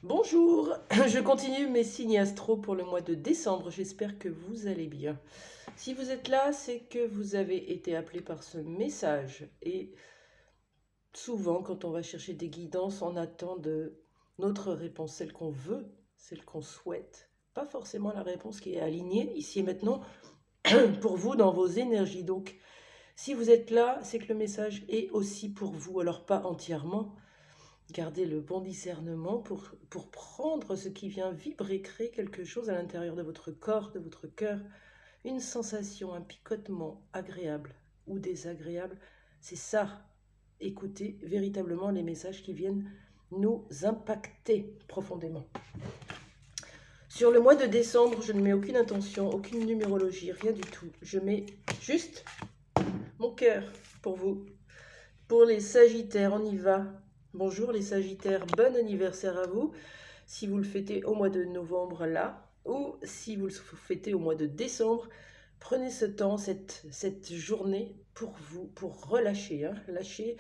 Bonjour, je continue mes signes astro pour le mois de décembre. J'espère que vous allez bien. Si vous êtes là, c'est que vous avez été appelé par ce message. Et souvent, quand on va chercher des guidances, on attend de notre réponse, celle qu'on veut, celle qu'on souhaite. Pas forcément la réponse qui est alignée ici et maintenant pour vous dans vos énergies. Donc, si vous êtes là, c'est que le message est aussi pour vous. Alors, pas entièrement. Gardez le bon discernement pour prendre ce qui vient vibrer, créer quelque chose à l'intérieur de votre corps, de votre cœur, une sensation, un picotement agréable ou désagréable. C'est ça, écoutez véritablement les messages qui viennent nous impacter profondément. Sur le mois de décembre, je ne mets aucune intention, aucune numérologie, rien du tout. Je mets juste mon cœur pour vous. Pour les Sagittaires, on y va. Bonjour les Sagittaires, bon anniversaire à vous. Si vous le fêtez au mois de novembre là, ou si vous le fêtez au mois de décembre, prenez ce temps, cette journée pour vous, pour relâcher, lâcher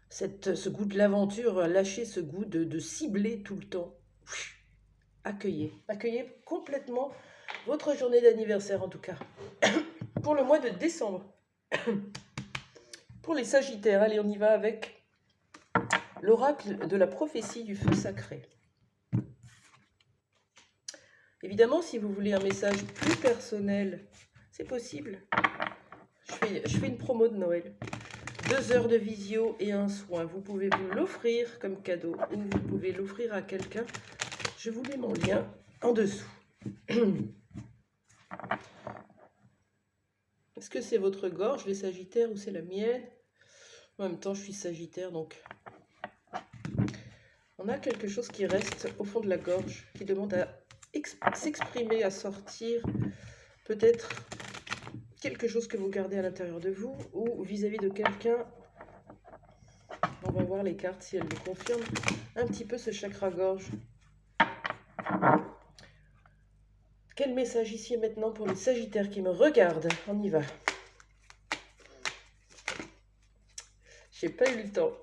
ce goût de l'aventure, lâcher ce goût de cibler tout le temps. Accueillez complètement votre journée d'anniversaire en tout cas. Pour le mois de décembre. Pour les Sagittaires, allez on y va avec l'oracle de la prophétie du feu sacré. Évidemment, si vous voulez un message plus personnel, c'est possible. Je fais une promo de Noël. 2 heures de visio et un soin. Vous pouvez vous l'offrir comme cadeau ou vous pouvez l'offrir à quelqu'un. Je vous mets mon lien en dessous. Est-ce que c'est votre gorge, les Sagittaires, ou c'est la mienne? En même temps, je suis Sagittaire, donc on a quelque chose qui reste au fond de la gorge, qui demande à s'exprimer, à sortir. Peut-être quelque chose que vous gardez à l'intérieur de vous ou vis-à-vis de quelqu'un. On va voir les cartes si elles le confirment. Un petit peu ce chakra-gorge. Quel message ici et maintenant pour les Sagittaires qui me regardent? On y va. J'ai pas eu le temps.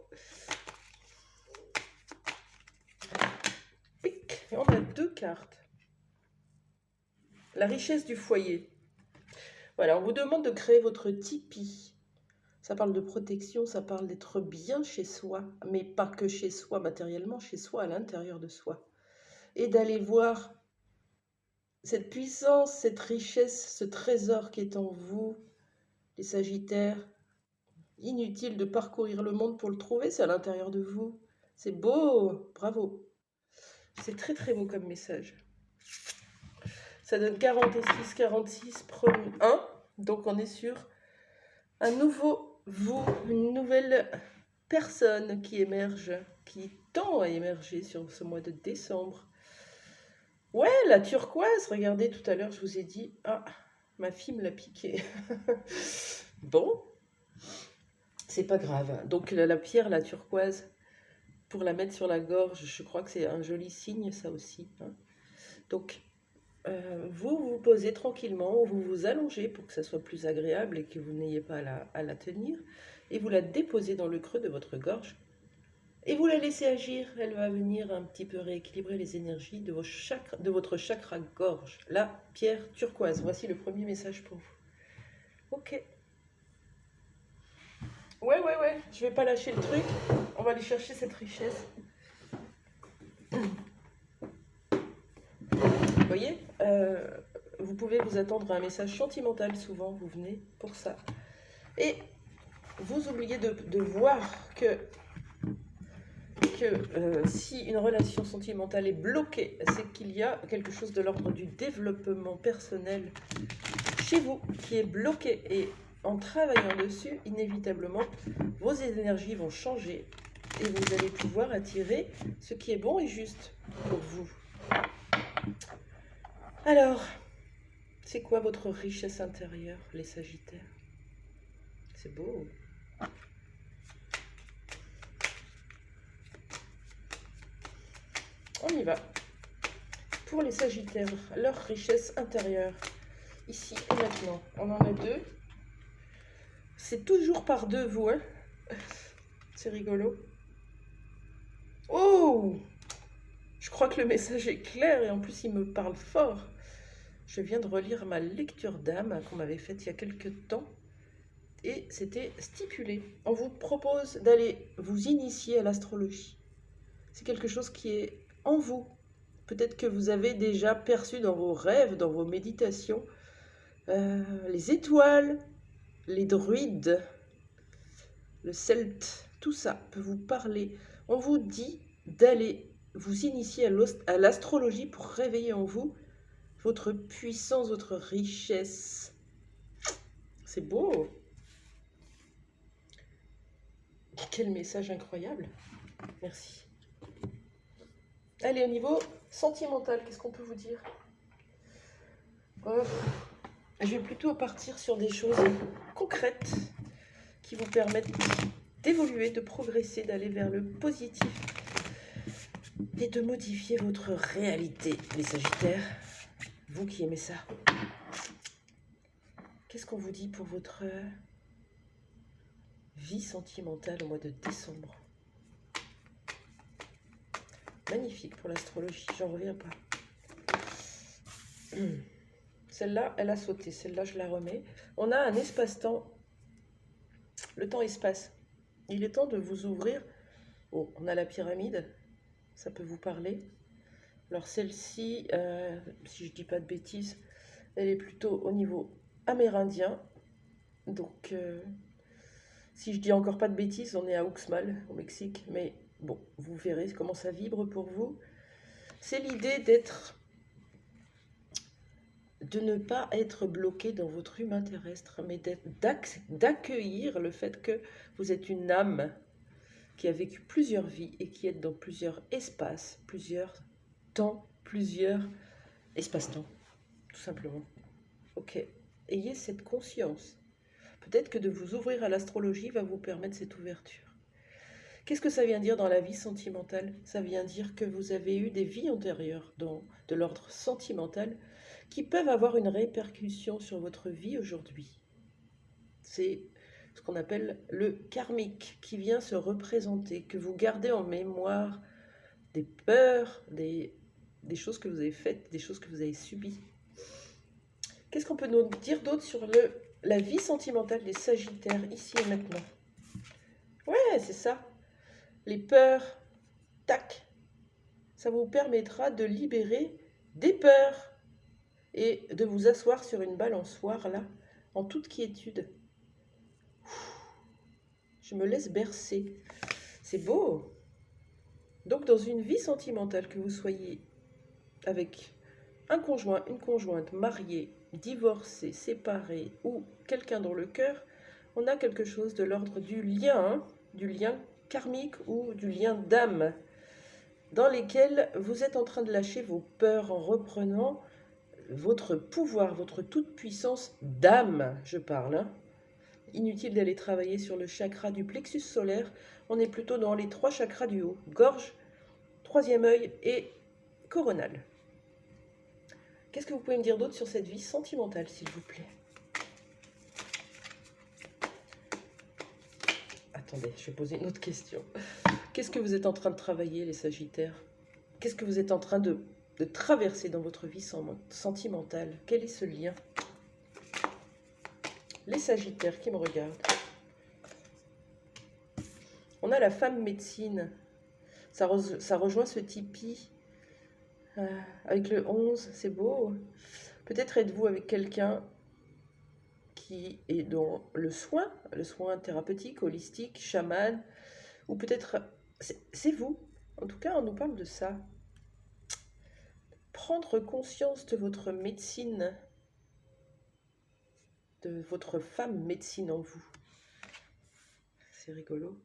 Pic. Et on a 2 cartes. La richesse du foyer. Voilà, on vous demande de créer votre tipi. Ça parle de protection, ça parle d'être bien chez soi, mais pas que chez soi matériellement, chez soi, à l'intérieur de soi. Et d'aller voir cette puissance, cette richesse, ce trésor qui est en vous, les Sagittaires. Inutile de parcourir le monde pour le trouver, c'est à l'intérieur de vous. C'est beau, bravo. C'est très très beau comme message. Ça donne 46, 46, 1. Donc on est sur un nouveau vous, une nouvelle personne qui émerge, qui tend à émerger sur ce mois de décembre. Ouais, la turquoise, regardez, tout à l'heure, je vous ai dit, ah, ma fille me l'a piqué. Bon, c'est pas grave. Donc la pierre, la turquoise, pour la mettre sur la gorge, je crois que c'est un joli signe, ça aussi. Donc, vous vous posez tranquillement, ou vous vous allongez pour que ça soit plus agréable et que vous n'ayez pas à la tenir, et vous la déposez dans le creux de votre gorge, et vous la laissez agir. Elle va venir un petit peu rééquilibrer les énergies de votre chakra-gorge. La pierre turquoise, voici le premier message pour vous. Ok. Ouais, je vais pas lâcher le truc, on va aller chercher cette richesse. Vous voyez, vous pouvez vous attendre à un message sentimental, souvent vous venez pour ça. Et vous oubliez de voir que si une relation sentimentale est bloquée, c'est qu'il y a quelque chose de l'ordre du développement personnel chez vous qui est bloqué. Et en travaillant dessus, inévitablement, vos énergies vont changer et vous allez pouvoir attirer ce qui est bon et juste pour vous. Alors, c'est quoi votre richesse intérieure, les Sagittaires? C'est beau. On y va. Pour les Sagittaires, leur richesse intérieure, ici et maintenant. On en a 2. C'est toujours par 2, vous, hein? C'est rigolo. Oh! Je crois que le message est clair et en plus il me parle fort. Je viens de relire ma lecture d'âme qu'on m'avait faite il y a quelques temps et c'était stipulé. On vous propose d'aller vous initier à l'astrologie. C'est quelque chose qui est en vous. Peut-être que vous avez déjà perçu dans vos rêves, dans vos méditations, les étoiles, les druides, le celte, tout ça peut vous parler. On vous dit d'aller vous initier à l'astrologie pour réveiller en vous votre puissance, votre richesse. C'est beau. Quel message incroyable. Merci. Allez, au niveau sentimental, qu'est-ce qu'on peut vous dire? Je vais plutôt partir sur des choses concrètes qui vous permettent d'évoluer, de progresser, d'aller vers le positif et de modifier votre réalité, les Sagittaires. Vous qui aimez ça. Qu'est-ce qu'on vous dit pour votre vie sentimentale au mois de décembre? Magnifique pour l'astrologie, j'en reviens pas. Celle-là, elle a sauté, celle-là, je la remets. On a un espace-temps, le temps-espace. Il est temps de vous ouvrir. Oh, on a la pyramide, ça peut vous parler. Alors celle-ci, si je dis pas de bêtises, elle est plutôt au niveau amérindien. Donc, si je dis encore pas de bêtises, on est à Uxmal, au Mexique. Mais bon, vous verrez comment ça vibre pour vous. C'est l'idée de ne pas être bloqué dans votre humain terrestre, mais d'accueillir le fait que vous êtes une âme qui a vécu plusieurs vies et qui est dans plusieurs espaces, plusieurs temps, plusieurs espaces-temps, tout simplement. Ok, ayez cette conscience. Peut-être que de vous ouvrir à l'astrologie va vous permettre cette ouverture. Qu'est-ce que ça vient dire dans la vie sentimentale? Ça vient dire que vous avez eu des vies antérieures de l'ordre sentimental qui peuvent avoir une répercussion sur votre vie aujourd'hui. C'est ce qu'on appelle le karmique qui vient se représenter, que vous gardez en mémoire des peurs, des choses que vous avez faites, des choses que vous avez subies. Qu'est-ce qu'on peut nous dire d'autre sur la vie sentimentale des Sagittaires, ici et maintenant? Ouais, c'est ça. Les peurs, tac. Ça vous permettra de libérer des peurs et de vous asseoir sur une balançoire, là, en toute quiétude. Je me laisse bercer. C'est beau. Donc, dans une vie sentimentale, que vous soyez avec un conjoint, une conjointe, marié, divorcé, séparé ou quelqu'un dans le cœur, on a quelque chose de l'ordre du lien karmique ou du lien d'âme, dans lesquels vous êtes en train de lâcher vos peurs en reprenant votre pouvoir, votre toute-puissance d'âme, je parle. Hein. Inutile d'aller travailler sur le chakra du plexus solaire, on est plutôt dans les 3 chakras du haut, gorge, 3e œil et coronal. Qu'est-ce que vous pouvez me dire d'autre sur cette vie sentimentale, s'il vous plaît? Attendez, je vais poser une autre question. Qu'est-ce que vous êtes en train de travailler, les Sagittaires? Qu'est-ce que vous êtes en train de traverser dans votre vie sentimentale? Quel est ce lien? Les Sagittaires qui me regardent. On a la femme médecine. Ça rejoint ce Tipeee. Avec le 11, c'est beau. Peut-être êtes-vous avec quelqu'un qui est dans le soin thérapeutique, holistique, chaman, ou peut-être c'est vous. En tout cas, on nous parle de ça. Prendre conscience de votre médecine, de votre femme médecine en vous. C'est rigolo.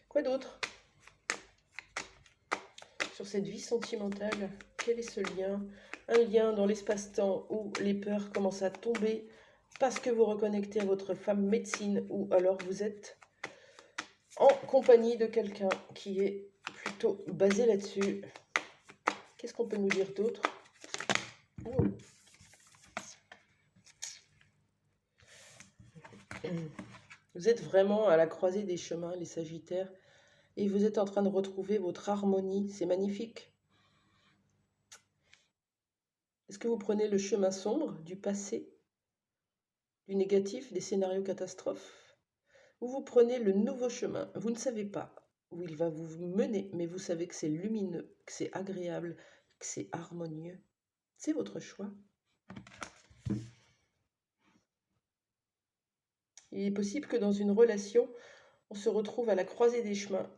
Quoi d'autre? Sur cette vie sentimentale, quel est ce lien? Un lien dans l'espace-temps où les peurs commencent à tomber parce que vous reconnectez à votre femme médecine ou alors vous êtes en compagnie de quelqu'un qui est plutôt basé là-dessus. Qu'est-ce qu'on peut nous dire d'autre? Vous êtes vraiment à la croisée des chemins, les Sagittaires. Et vous êtes en train de retrouver votre harmonie. C'est magnifique. Est-ce que vous prenez le chemin sombre du passé, du négatif, des scénarios catastrophes? Ou vous prenez le nouveau chemin? Vous ne savez pas où il va vous mener, mais vous savez que c'est lumineux, que c'est agréable, que c'est harmonieux. C'est votre choix. Il est possible que dans une relation, on se retrouve à la croisée des chemins.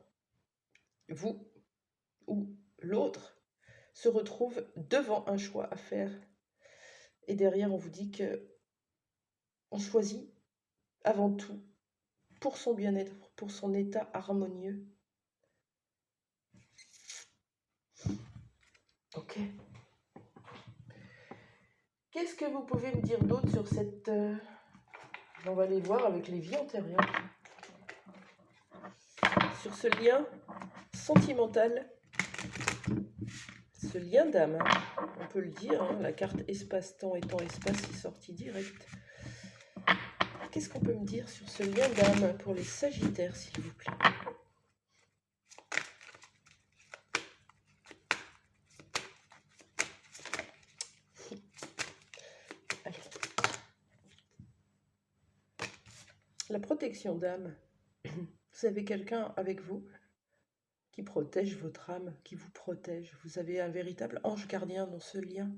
Vous ou l'autre se retrouve devant un choix à faire. Et derrière, on vous dit que on choisit avant tout pour son bien-être, pour son état harmonieux. Ok. Qu'est-ce que vous pouvez me dire d'autre sur cette... On va aller voir avec les vies antérieures. Sur ce lien sentimental, ce lien d'âme, hein, on peut le dire, hein, la carte espace-temps et temps-espace est sortie direct. Qu'est-ce qu'on peut me dire sur ce lien d'âme pour les Sagittaires, s'il vous plaît? Allez. La protection d'âme. Vous avez quelqu'un avec vous qui protège votre âme, qui vous protège. Vous avez un véritable ange gardien dans ce lien.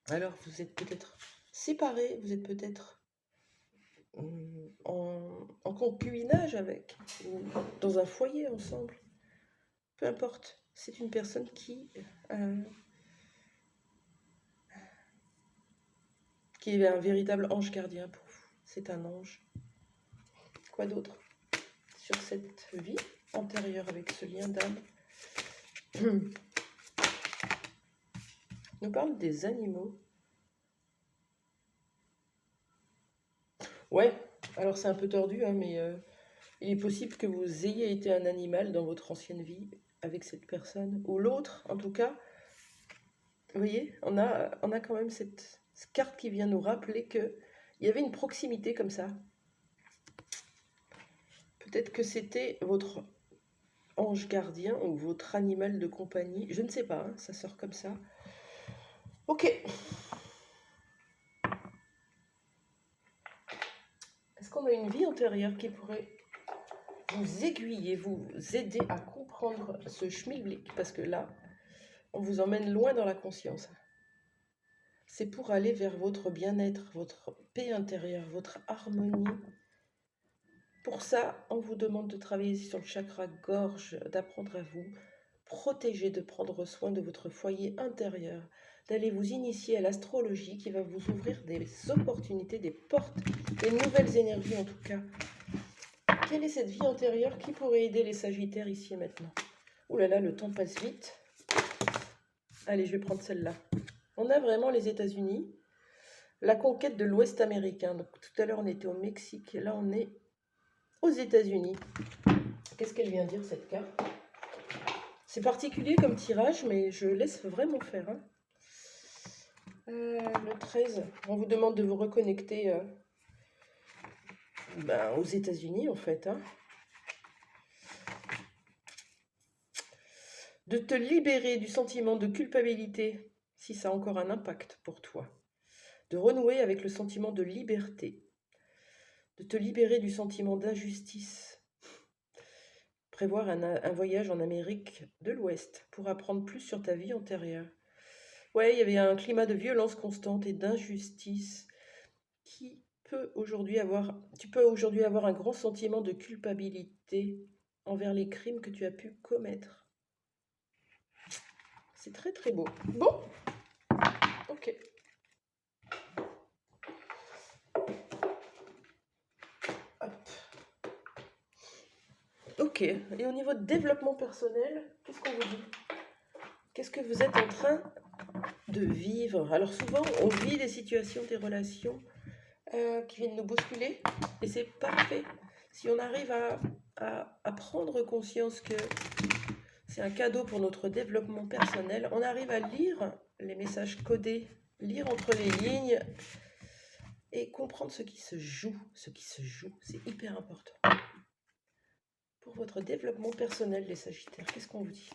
Alors, vous êtes peut-être séparés, vous êtes peut-être en concubinage avec, ou dans un foyer ensemble. Peu importe, c'est une personne qui est un véritable ange gardien pour vous. C'est un ange. Quoi d'autre sur cette vie antérieure avec ce lien d'âme? On nous parle des animaux. Ouais, alors c'est un peu tordu, hein, mais il est possible que vous ayez été un animal dans votre ancienne vie avec cette personne, ou l'autre, en tout cas. Vous voyez, on a quand même cette carte qui vient nous rappeler qu'il y avait une proximité comme ça. Peut-être que c'était votre ange gardien ou votre animal de compagnie. Je ne sais pas, hein, ça sort comme ça. Ok. Est-ce qu'on a une vie antérieure qui pourrait vous aiguiller, vous aider à comprendre ce schmilblick? Parce que là, on vous emmène loin dans la conscience. C'est pour aller vers votre bien-être, votre paix intérieure, votre harmonie. Pour ça, on vous demande de travailler sur le chakra gorge, d'apprendre à vous protéger, de prendre soin de votre foyer intérieur, d'aller vous initier à l'astrologie qui va vous ouvrir des opportunités, des portes, des nouvelles énergies en tout cas. Quelle est cette vie antérieure qui pourrait aider les Sagittaires ici et maintenant? Ouh là là, le temps passe vite. Allez, je vais prendre celle-là. On a vraiment les États-Unis, la conquête de l'Ouest américain. Donc, tout à l'heure, on était au Mexique, et là, on est aux États-Unis. Qu'est-ce qu'elle vient dire, cette carte? C'est particulier comme tirage, mais je laisse vraiment faire. Hein. Le 13, on vous demande de vous reconnecter aux États-Unis, en fait. Hein. De te libérer du sentiment de culpabilité, si ça a encore un impact pour toi. De renouer avec le sentiment de liberté. De te libérer du sentiment d'injustice. Prévoir un voyage en Amérique de l'Ouest pour apprendre plus sur ta vie antérieure. Ouais, il y avait un climat de violence constante et d'injustice qui peut aujourd'hui avoir... Tu peux aujourd'hui avoir un grand sentiment de culpabilité envers les crimes que tu as pu commettre. C'est très très beau. Bon, ok. Hop. Ok, et au niveau de développement personnel, qu'est-ce qu'on vous dit? Qu'est-ce que vous êtes en train de vivre? Alors souvent, on vit des situations, des relations qui viennent nous bousculer, et c'est parfait. Si on arrive à prendre conscience que c'est un cadeau pour notre développement personnel, on arrive à lire les messages codés, lire entre les lignes, et comprendre ce qui se joue. Ce qui se joue, c'est hyper important. pour votre développement personnel, les Sagittaires. Qu'est-ce qu'on vous dit?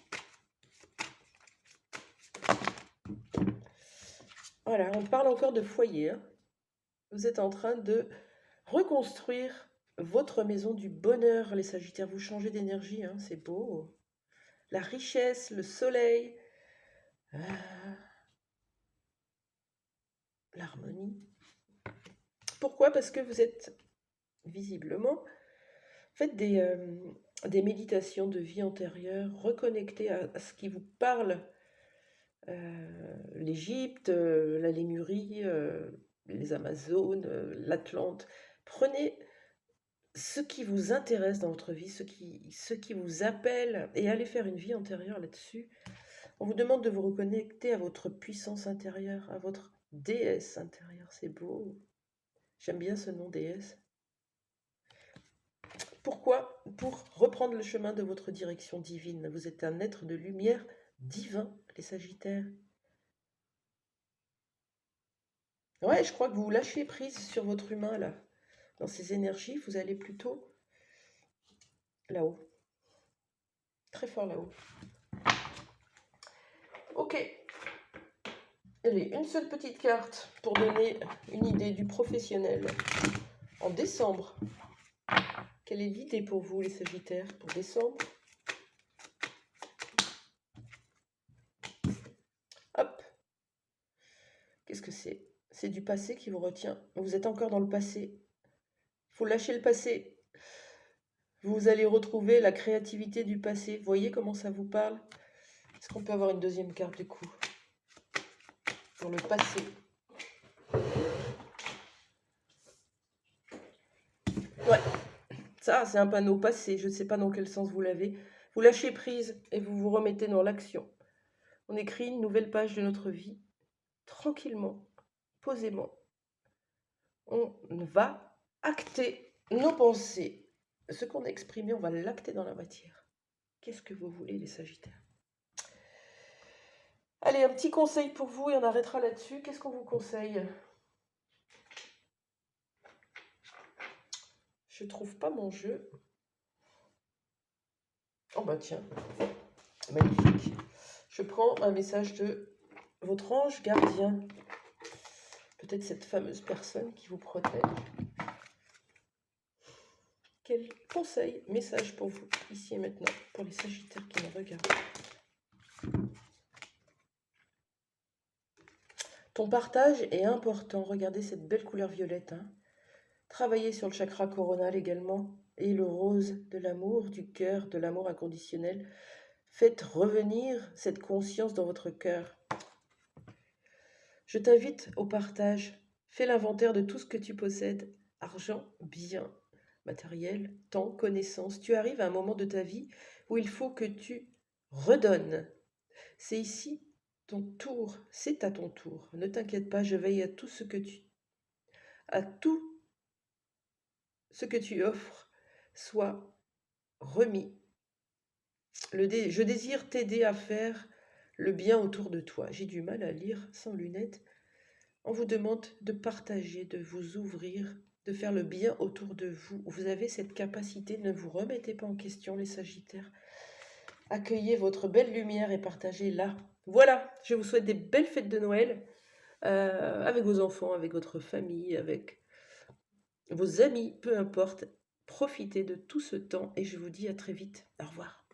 Voilà, on parle encore de foyer, hein. Vous êtes en train de reconstruire votre maison du bonheur, les Sagittaires. Vous changez d'énergie, hein, c'est beau. La richesse, le soleil, l'harmonie. Pourquoi? Parce que vous êtes visiblement, faites des méditations de vie antérieure, reconnectez à ce qui vous parle. L'Égypte, la Lémurie, les Amazones, l'Atlante. Prenez ce qui vous intéresse dans votre vie, ce qui vous appelle, et allez faire une vie antérieure là-dessus. On vous demande de vous reconnecter à votre puissance intérieure, à votre déesse intérieure. C'est beau. J'aime bien ce nom, déesse. Pourquoi? Pour reprendre le chemin de votre direction divine. Vous êtes un être de lumière divin, les Sagittaires. Ouais, je crois que vous lâchez prise sur votre humain, là. Dans ces énergies, vous allez plutôt là-haut. Très fort là-haut. Ok. Allez, une seule petite carte pour donner une idée du professionnel. En décembre, quelle est l'idée pour vous, les Sagittaires, pour décembre? Hop. Qu'est-ce que c'est? C'est du passé qui vous retient. Vous êtes encore dans le passé. Il faut lâcher le passé. Vous allez retrouver la créativité du passé. Vous voyez comment ça vous parle? Est-ce qu'on peut avoir une deuxième carte du coup? Pour le passé. Ouais, ça c'est un panneau passé. Je ne sais pas dans quel sens vous l'avez. Vous lâchez prise et vous vous remettez dans l'action. On écrit une nouvelle page de notre vie. Tranquillement, posément. On va acter nos pensées. Ce qu'on a exprimé, on va l'acter dans la matière. Qu'est-ce que vous voulez, les Sagittaires? Allez, un petit conseil pour vous et on arrêtera là-dessus. Qu'est-ce qu'on vous conseille? Je trouve pas mon jeu. Oh bah tiens, magnifique. Je prends un message de votre ange gardien. Peut-être cette fameuse personne qui vous protège. Quel conseil, message pour vous, ici et maintenant, pour les Sagittaires qui me regardent? Ton partage est important. Regardez cette belle couleur violette. Hein. Travaillez sur le chakra coronal également. Et le rose de l'amour, du cœur, de l'amour inconditionnel. Faites revenir cette conscience dans votre cœur. Je t'invite au partage. Fais l'inventaire de tout ce que tu possèdes. Argent, biens, matériel, temps, connaissances. Tu arrives à un moment de ta vie où il faut que tu redonnes. C'est ici ton tour, c'est à ton tour. Ne t'inquiète pas, je veille à tout ce que tu offres soit remis. Je désire t'aider à faire le bien autour de toi. J'ai du mal à lire sans lunettes. On vous demande de partager, de vous ouvrir, de faire le bien autour de vous. Vous avez cette capacité, ne vous remettez pas en question, les Sagittaires. Accueillez votre belle lumière et partagez-la. Voilà, je vous souhaite des belles fêtes de Noël avec vos enfants, avec votre famille, avec vos amis, peu importe. Profitez de tout ce temps et je vous dis à très vite. Au revoir.